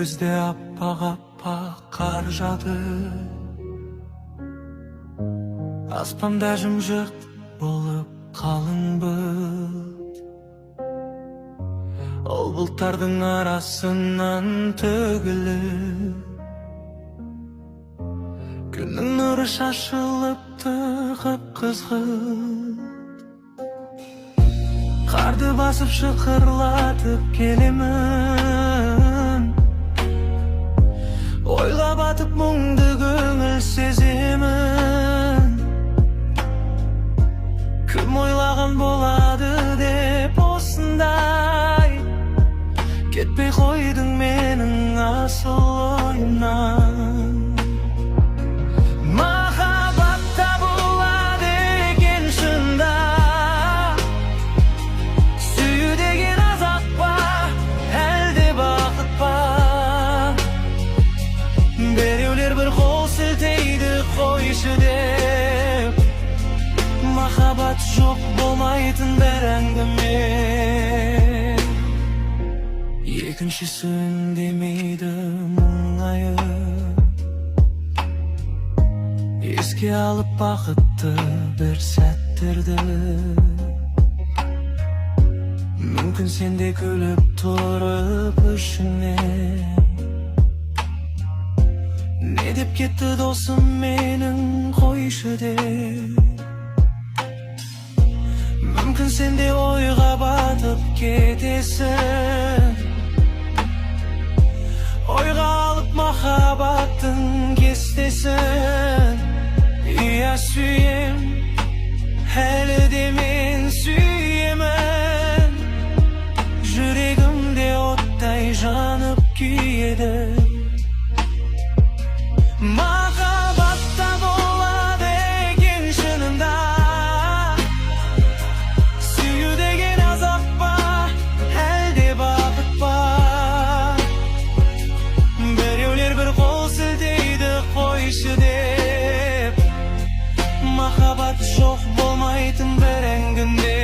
Көзде аппақ қар жауды, аспанда жым-жырт болып қалың бұлт. Ол бұлттардың арасынан төгіліп күннің нұры шашылыпты қып-қызғылт. Қарды басып шықырлатып келемін, ойға батып мұңды көңіл сеземін. Кім ойлаған болады деп осындай, кетпей қойдың менің асыл ойымнан. Махаббатта болады екен шында, сүю деген азап па, әлде бақыт па? Біреулер бір қол сілтейді қойшы деп, махаббат жоқ болмайтын бір әңгіме. Екіншісі үндемейді мұңайып, еске алып бақытты бір сәттерді. Мүмкін сен де күліп тұрып ішіңнен, не деп кетті досым менің қойшы деп. Мүмкін сен де ойға батып кетесің, ойға алып махаббаттың кестесін. Иә сүйем, әлі де мен сүйемін, жүрегімде оттай жанып күйеді. Махаббатта болады екен шынында, сүю деген азап па, әлде бақыт па? Біреулер бір қол сілтейді қойшы деп, махаббат жоқ болмайтын бір әңгіме.